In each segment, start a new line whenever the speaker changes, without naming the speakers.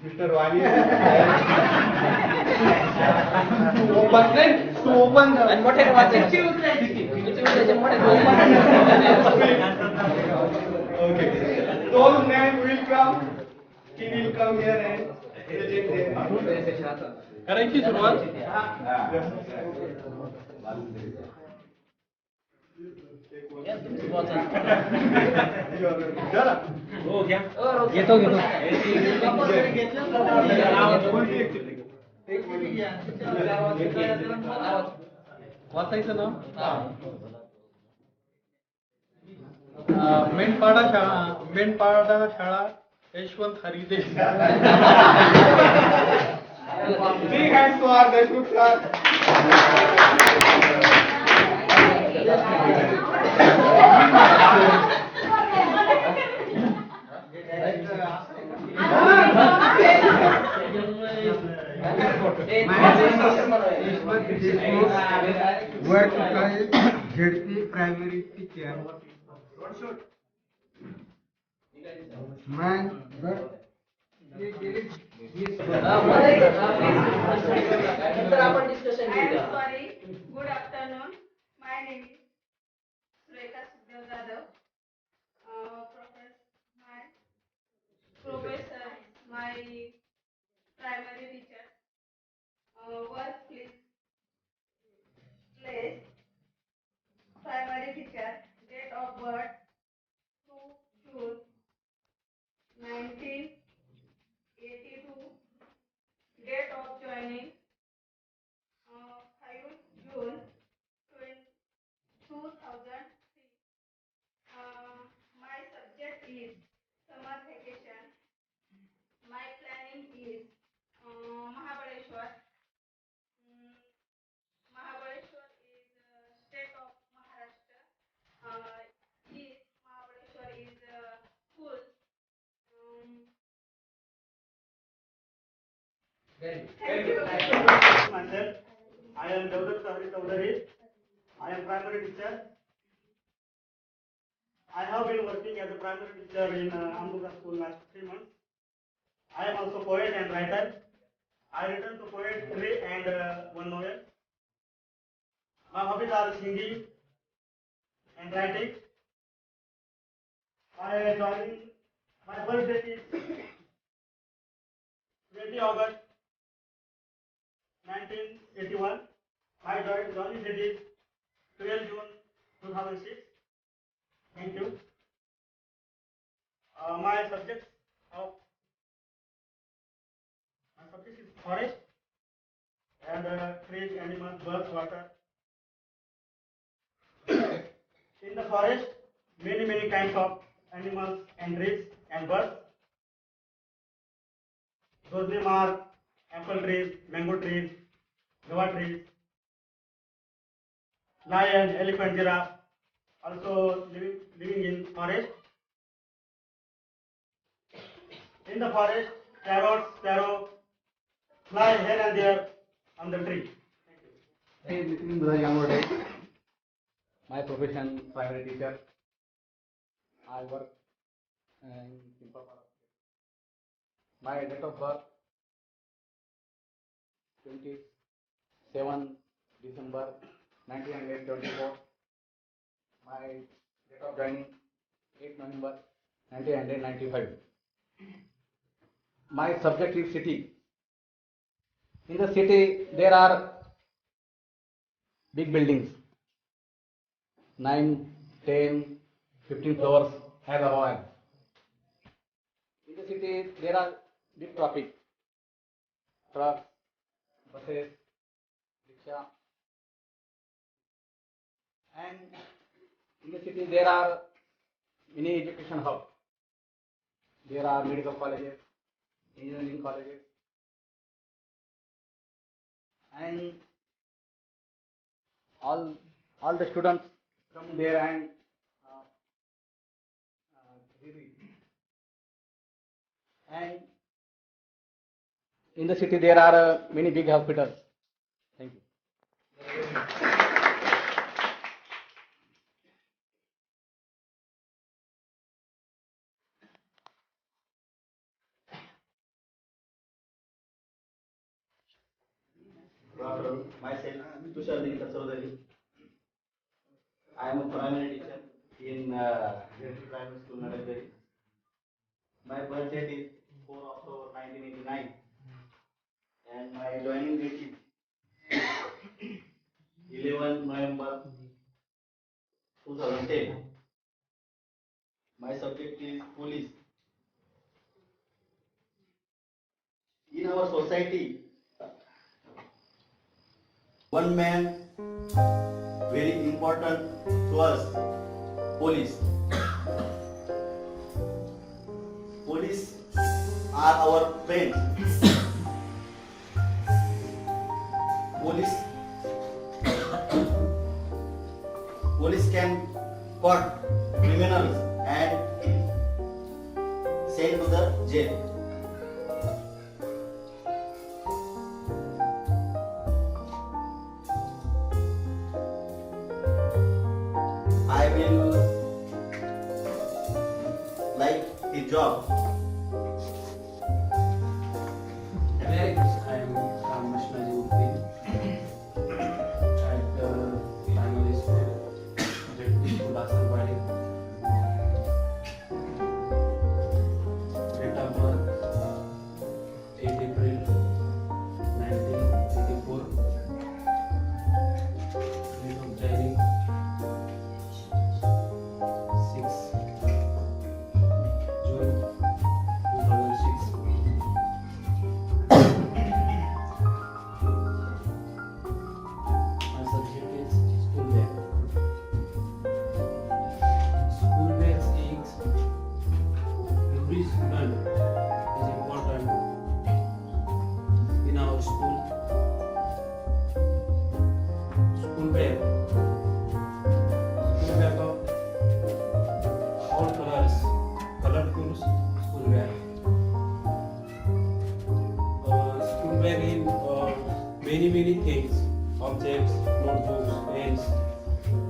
Mr. Wani to open
आणि मोठ्याने वाचायचं. किती वाचायचे मोठ्याने
okay. Those names will come. He will come here and present them.
करायची सुरुवात.
हो घ्या.
घेतो घेतो. वाचायचं ना. मेंढपाडा शाळा Yashwant हरिदे.
Big hands to our Deshmukh sir.
Where to college? ZP primary teacher. Man, but
नंतर आपण डिस्कशन
I am
करूया.
sorry. Good afternoon. My name is Sureka Sukhdev Jadhav. Professor, my primary teacher. Work please. Place. Primary teacher. Date of birth 2 June 1982. Date of joining 5 June 2003. My subject is summer vacation. My planning is Mahabaleshwar. Mm, Mahabaleshwar is state of Maharashtra. Is Mahabaleshwar is school. Um, Thank you.
Myself, I am Devdutt Sahari Chaudhary. I am primary teacher. I have been working as a primary teacher in Ambuga school last 3 months. I am also poet and writer. I written to poetry and one novel. My hobbies are singing and writing. My birthday is 20 August 1981. My joining date is 12 June 2006. Thank you. My subject is forest and trees, animals, birds, water. In the forest, many kinds of animals and trees and birds. Those names are apple trees, mango trees, guava trees, lion, elephant, giraffe. Also living in forest. In the forest, parrots, sparrow fly here and there on the tree.
hey, Nitin Brajamode. My profession primary teacher. I work in Pimpapara. My date of birth 27 December 1924. My date of joining 8 November 1995. My subject is city. In the city there are big buildings, 9, 10, 15 floors as above. In the city there are big traffic, trucks, buses, rickshaw, and in the city there are many education hubs. There are medical colleges, engineering colleges, and all the students come there and and in the city there are many big hospitals. Thank you.
Good afternoon. Myself, Tushar Dilkar Chaudhary. I am a primary teacher in Jeffrey Primary School, Nadagari. My birth date is 4 October 1989 and my joining date is 11 November 2010. My subject is police. In our society, one man very important to us, police. Police are our friends. Police police can caught criminals and sent to the jail. I will like his job.
I am from National at primary school, Jeffrey School, Asarwadi. Date of birth 8 April 1984. Date of joining 6 June 2006. My subject is school bag. School bags is every student is important in our school. School bag of all colors, colorful school bag. School bag in many things, objects, notebooks, pens,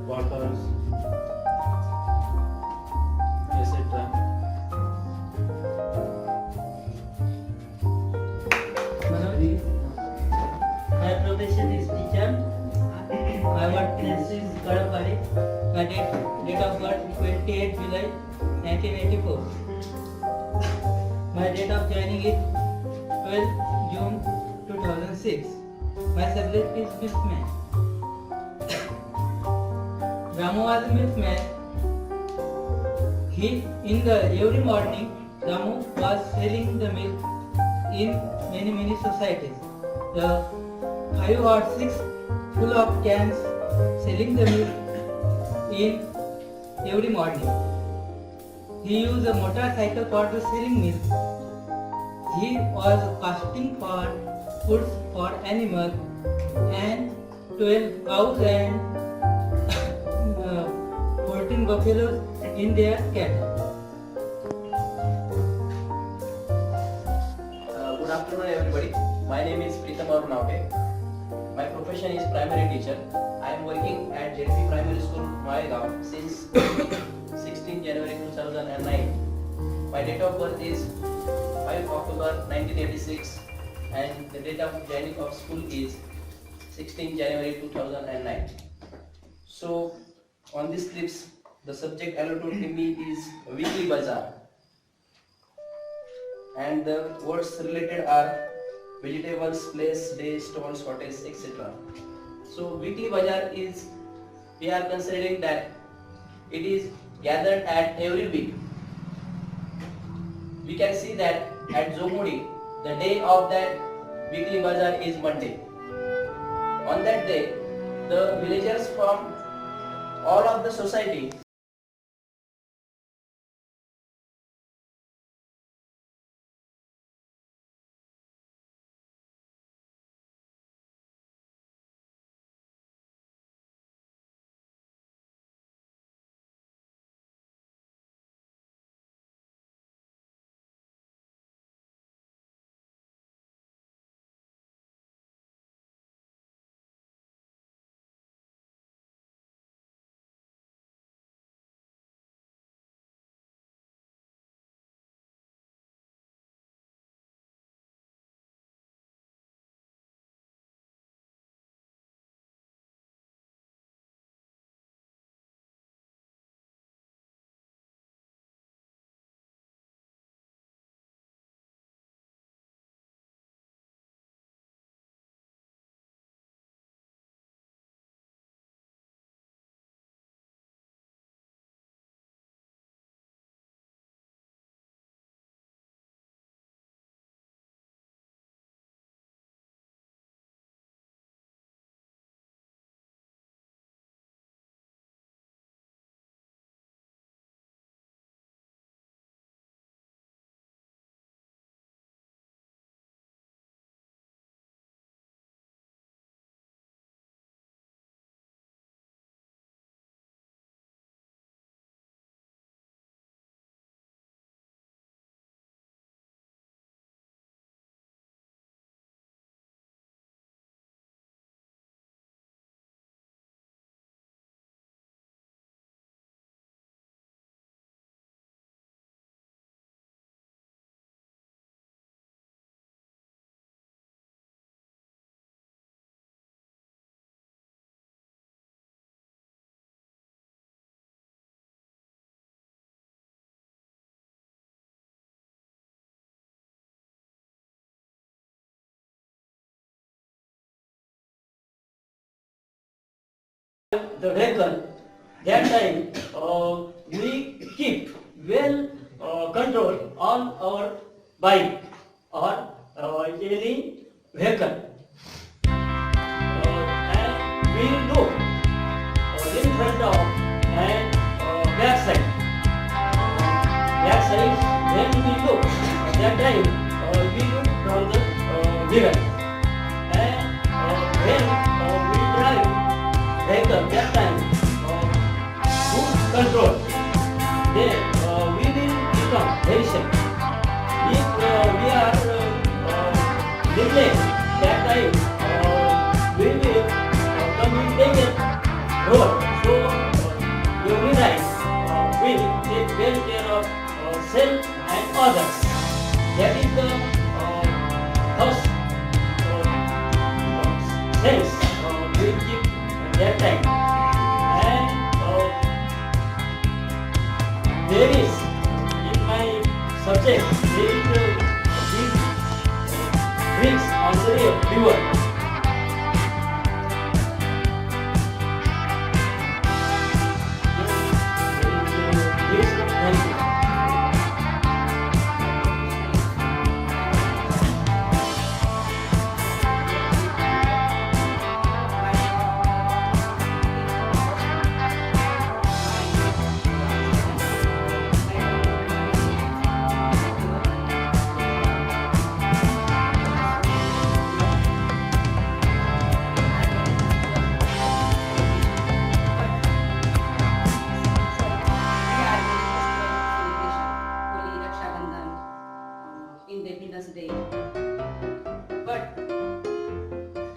bottles, etc.
My profession is teacher. My workplace is Kadapari. My date of birth 28 July 1984. My date of joining is 12 June 2006. My subject is milkman. Ramu was a milkman. Every morning Ramu was selling the milk in many societies. The 5 or 6 full of cans selling the milk in every morning. He used a motorcycle for the selling milk. He was casting for foods for animals and 12 cows and 14 buffaloes in their cattle.
Good afternoon, everybody. My name is Pritam Arunave. My profession is primary teacher. I am working at JP Primary School, Malegaon since 16 January 2009. My date of birth is 5 October 1986 and the date of joining of school is 16 January 2009. So, on this clips, the subject allotted to me is Weekly Bazaar. And the words related are vegetables, place, day, stalls, hotels, etc. So weekly bazaar is, we are considering that it is gathered at every week. We can see that at Zomudi, the day of that weekly bazaar is Monday. On that day, the villagers from all of the society
the vehicle, that time we keep well control on our bike or any vehicle. And we look in front of and back side. Back side, when we look, that time we look from the mirror. And when we drive vehicle, that time good control. Then we will become very safe. If we are neglect, that time we will communicate road. So every night we take well care of self and others. That is the first sense we keep that time. And there is in my subject there is these bricks on the river.
Independence Day. But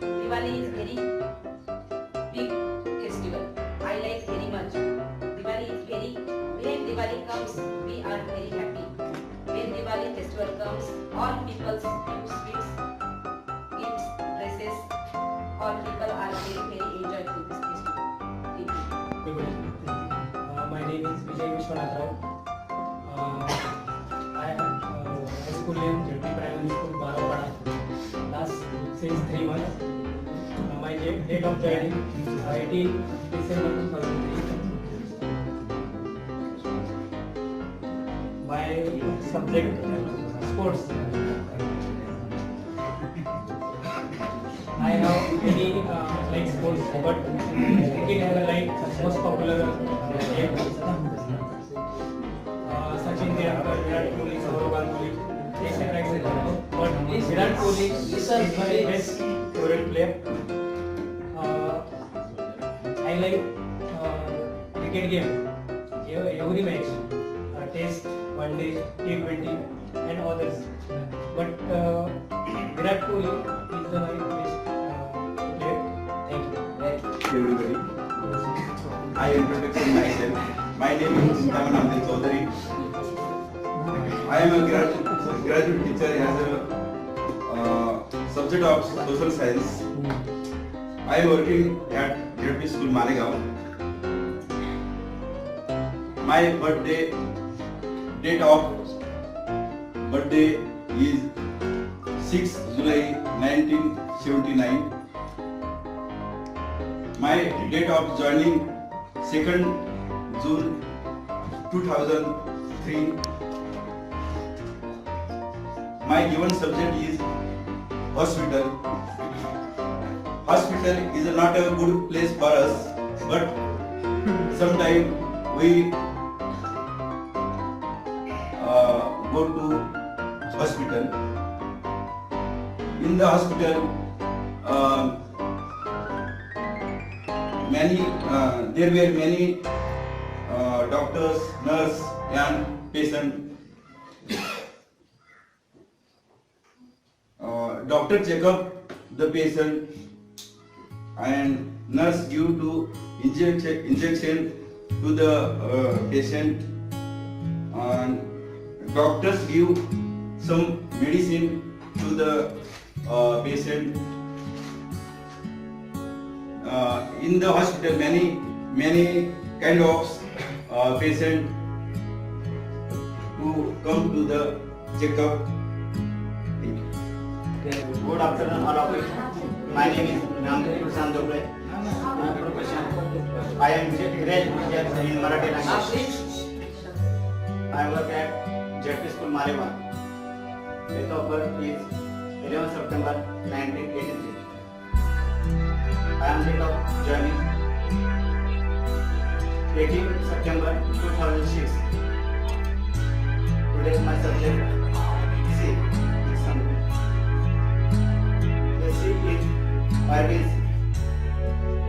Diwali is very big festival. I like very much. Diwali is very, when Diwali comes, we are very happy. When Diwali festival comes, all people give sweets, gifts, dresses. All people are very, very enjoy to this festival. Thank you.
Good evening. My name is Vijay Vishwanath Rao. I am high school name JP Primary School, Barapada. Last since 3 months. My date of joining 18 December 2003. My subject sports. I have many like sports, but cricket is like most popular game. Sachin Tendulkar, Virat Kohli, Saurav Ganguly, etc. etc. But Virat Kohli is my best favorite player. I like cricket game, every match, Test, One Day, T20, and others. But Virat Kohli is my best player. Thank you.
Everybody, I introduce myself. My name is Chintamanand Chaudhary. I am a graduate teacher as a subject of social science. I am working at JP School Malegaon. My date of birthday is 6 July 1979. My date of joining 2nd June 2003. My given subject is hospital. Hospital is not a good place for us, but sometimes we go to hospital. In the hospital, there were many doctors, nurse, and patient. Doctor check up the patient and nurse give to injection to the patient, and doctors give some medicine to the patient. In the hospital, many kind of patient who come to the checkup.
Good afternoon, all of you. My name is Ramdev Prasad Dobre. My profession, I am graduate teacher in Marathi language. I work at JP School Marewa. Date of birth is 11 September 1983. I am date of joining 18 September 2006. Today my subject C is something. The C is Arabian Sea.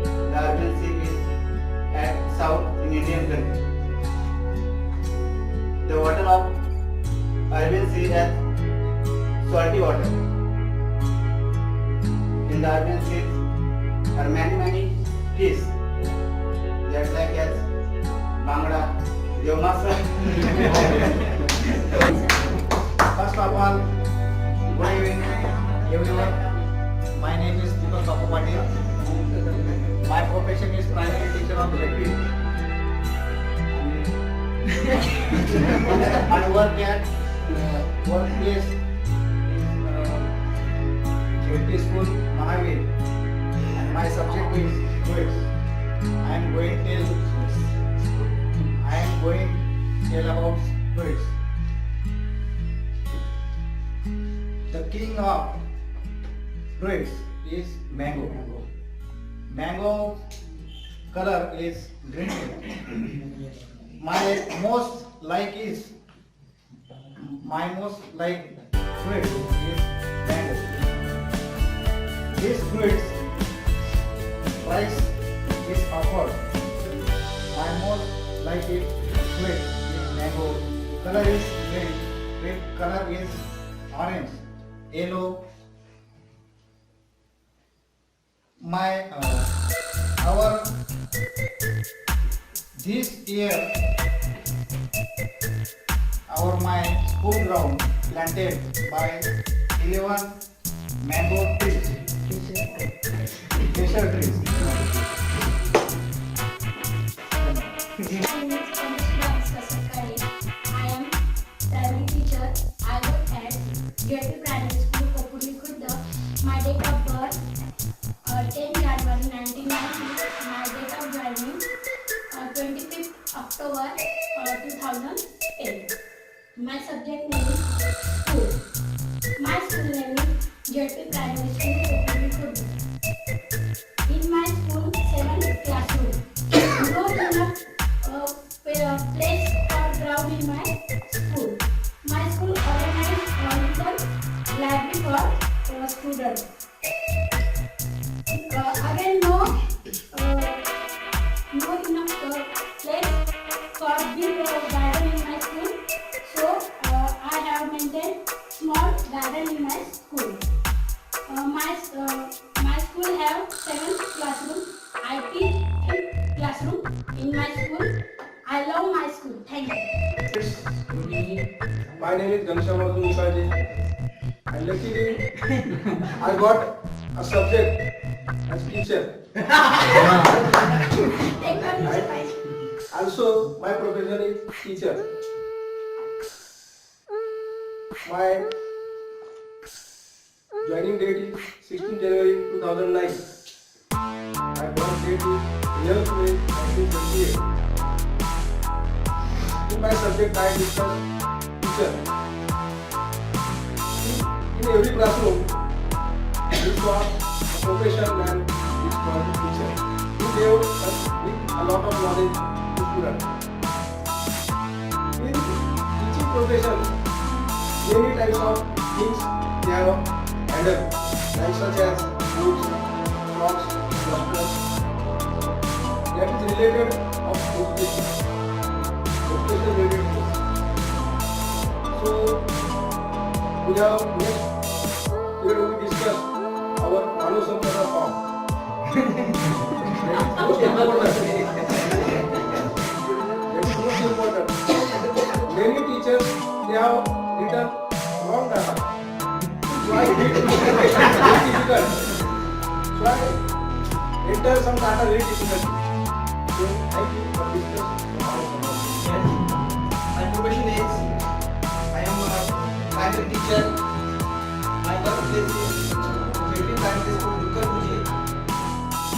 The Arabian Sea is at south in Indian country. The water of Arabian Sea is salty water. In the Arabian Sea are many fish that like as bangda, Yomasa. First of all, good evening everyone. My name is Deepak Kapupati. My profession is primary teacher of JP. I work at workplace JP School Mahavir. And my subject is fluids. I am going to tell about fluids. The king of fruits is mango. Mango color is green. My most like fruit is mango. This fruits price is offered. My most like fruit is mango. Color is green. Red color is orange, yellow. This year my school ground planted by 11 mango trees, special trees.
My name is Anushka Sakari. I am primary teacher. I work at JP Primary School, Kopuli, Khurda. My date of birth 10 January 1990. My date of joining 25th October 2010. My subject name is school. My school name is JP Primary School, Kopuli, Khurda. In my school, 7 classrooms. No enough place or ground in my school. My school organized library for students. Again, no enough place for big garden in my school. So I have maintained small garden in my school. My school have 7 classrooms. I teach in classroom in my school. I love my school. Thank you.
My name is Ghanshyam Mukherjee. And luckily, I got a subject as teacher. Also, my profession is teacher. My joining date is 16 January 2009. My born date is 11th May 1928. In my subject, I discuss teacher. In every classroom, this was a profession and this was a teacher. He gave us a lot of knowledge to students. In teaching profession, many types of things they have handled, like such as books, clocks, clusters. That is related of education. Education related things. So we have next we will discuss our Manusampata form. Most important. That is most important. Many teachers they have written wrong data. So I did very difficult. So I enter some data very difficult. So thank you for discuss.
My profession is I am a primary teacher. My birthplace is JP Primary School, Dukkarpuji.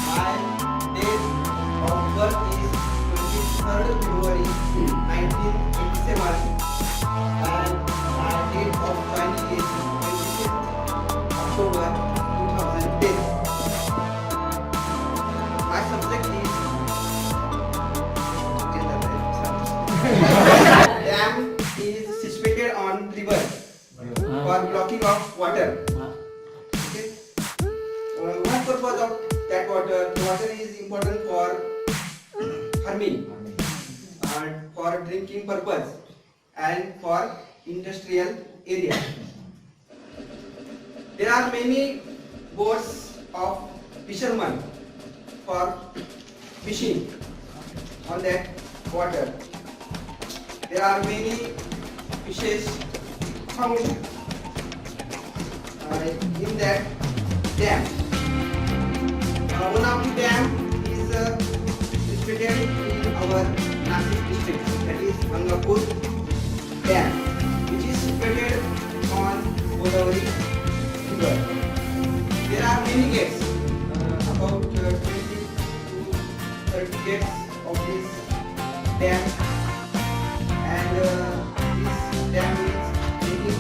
My
SMR and my date of joining is 26 October 2010. My subject is dam is situated on river for blocking of water. Okay. One purpose of that water, the water is important for farming and for drinking purpose and for industrial area. There are many boats of fishermen for fishing on that water. There are many fishes found in that dam. One of the dam is situated in our Nashik district, that is Gangapur Dam, which is situated on Godavari River. There are many gates, about 20 to 30 gates of this dam, and this dam is making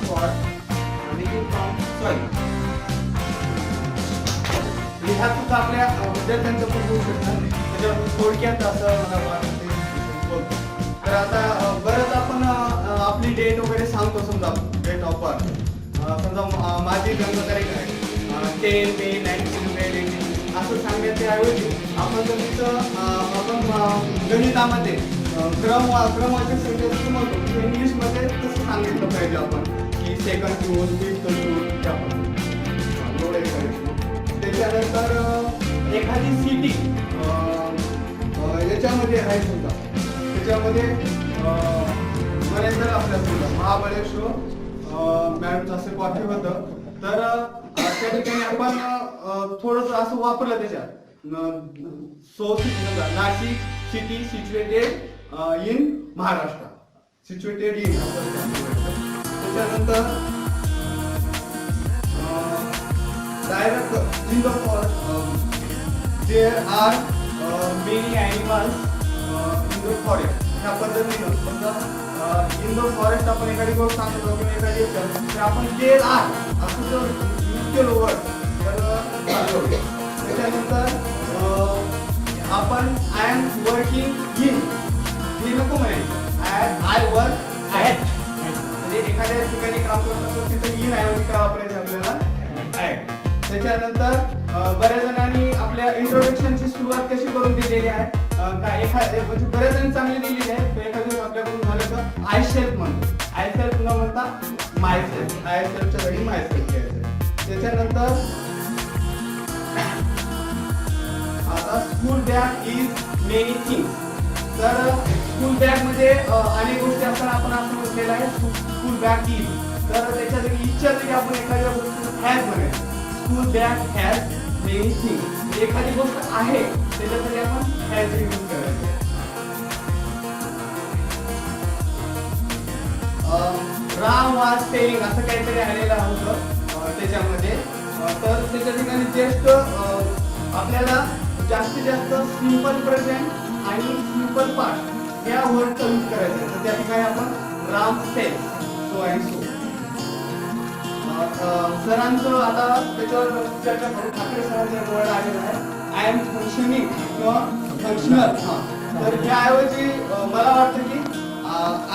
from soil.
लिहातून आपल्या विद्यार्थ्यांचं पण होऊ शकतं त्याच्यावर थोडक्यात असं मला वाटते बोलतो. तर आता बरंच आपण आपली डेट वगैरे सांगतो. समजा डेट ऑफ बर्थ समजा माझी जन्मतारीख आहे 10 मे 1980 असं सांगण्याच्या ऐवजी आपण जर तिथं आपण गणितामध्ये क्रमवाचक संख्येचं म्हणतो इंग्लिशमध्ये तसं सांगितलं पाहिजे आपण की सेकंड जून 5th जून त्याच्यानंतर एखादी सिटी याच्यामध्ये आहे समजा त्याच्यामध्ये म्हणायचं आपल्या समजा महाबळेश्वर मॅडमचं असं वाक्य होतं तर त्या ठिकाणी आपण थोडंसं असं वापरलं त्याच्यात नाशिक सिटी सिच्युएटेड इन महाराष्ट्र सिच्युएटेड इन त्याच्यानंतर direct in the forest there are many animals in the forest. ह्या पद्धतीनं समजा इन द फॉरेस्ट आपण एखादी गोष्ट सांगतो किंवा एखादी तर आपण देर आर असं जर यूज केलं वर्ड तर त्याच्यानंतर आपण आय एम वर्किंग इन हे नको म्हणायचं आय वर्क ॲट म्हणजे एखाद्या ठिकाणी काम करत असतो तिथं इन ऐवजी काय वापरायचं आपल्याला ॲट. त्याच्यानंतर बऱ्याच जणांनी आपल्या इंट्रोडक्शनची सुरुवात कशी करून दिलेली आहे काय एखाद्या म्हणजे बऱ्याच जण चांगली दिलेली आहे एखाद्या आपल्याकडून झालं तर आय सेल्फ म्हणतो आय सेल्फ न म्हणता माय सेल्फ आय सेल्फच्या जागी माय सेल्फ घ्यायचं. त्याच्यानंतर आता school bag is many things तर स्कूल बॅग मध्ये अनेक गोष्टी असताना आपण असं म्हटलेलं आहे स्कूल बॅग इज तर त्याच्या जागी इच्छा जागी आपण एखाद्या गोष्टी हॅज म्हणायचं school bag has many things एखादी गोष्ट आहे त्याच्यासाठी आपण हॅज यूज करायचं. राम वाज टेलिंग असं काहीतरी आलेलं होतं त्याच्यामध्ये तर त्याच्या ठिकाणी जस्ट आपल्याला जास्तीत जास्त सिंपल प्रेझेंट आणि सिंपल पास्ट या वर्डचा यूज करायचा तर त्या ठिकाणी आपण Ram sells so and so. सरांचं आता त्याच्यावर चर्चा करू. ठाकरे सरांचा वर्ड आलेला आहे आय एम फंक्शनिंग किंवा फंक्शनल. तर त्याऐवजी मला वाटतं की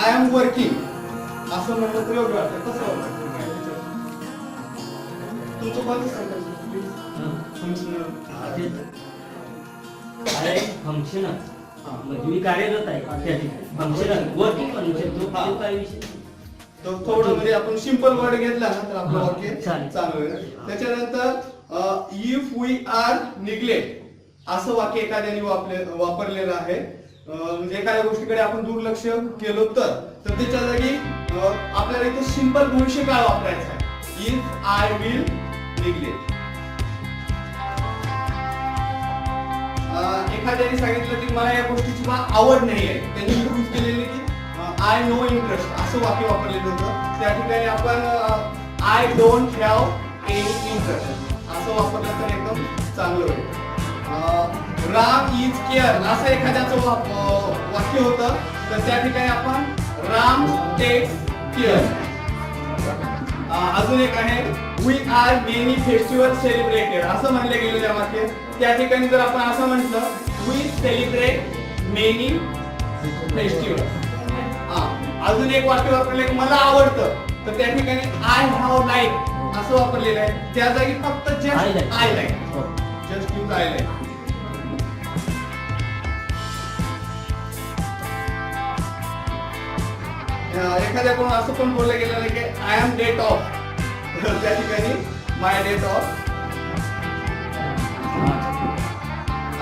आय एम वर्किंग असं म्हटलं तर योग्य वाटतं. कसं वाटतं तुमचं कोणतं सेंटेन्स प्लीज फंक्शनल
फंक्शनल म्हणजे मी कार्यरत आहे त्या ठिकाणी फंक्शनल वर्किंग म्हणू शकतो काय विषय
तो थोडं म्हणजे आपण सिंपल वर्ड घेतला ना तर आपलं वाक्य चालू आहे. त्याच्यानंतर इफ वी आर निग्लेक्ट असं वाक्य एखाद्याने वापरलेलं आहे म्हणजे एखाद्या गोष्टीकडे आपण दुर्लक्ष केलो तर त्याच्या जागी आपल्याला इथे सिंपल भविष्यकाळ वापरायचा आहे इफ आय विल निग्लेक्ट. एखाद्याने सांगितलं की मला या गोष्टीची आवड नाही आहे त्यांनी यूज केलेली की आय नो इंटरेस्ट असं वाक्य वापरलेलं होतं त्या ठिकाणी आपण I don't have any interest असं वापरलं तर एकदम चांगलं होईल. राम इज केअर असं एखाद्याचं वाक्य होतं तर त्या ठिकाणी आपण
राम टेक्स केअर. अजून एक आहे we are many festival celebrated असं म्हणलं गेलेलं आहे वाक्य. त्या ठिकाणी जर आपण असं म्हटलं वी सेलिब्रेट मेनी फेस्टिवल. अजून एक वाक्य वापरलं की मला आवडतं तर त्या ठिकाणी आय हॅव लाईक असं वापरलेलं आहे. त्या जागी फक्त just I like, just use I like. एखाद्याकडून असं पण बोललं गेलेलं आहे की आय एम डेट ऑफ, त्या ठिकाणी माय डेट ऑफ.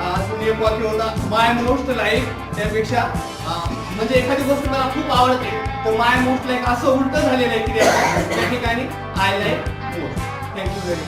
अजून एक वाक्य होता माय मोस्ट लाईक, त्यापेक्षा म्हणजे एखादी गोष्ट मला खूप आवडते तर माय मोस्ट लाईक असं उलट झालेलं आहे की त्या ठिकाणी आय लाईक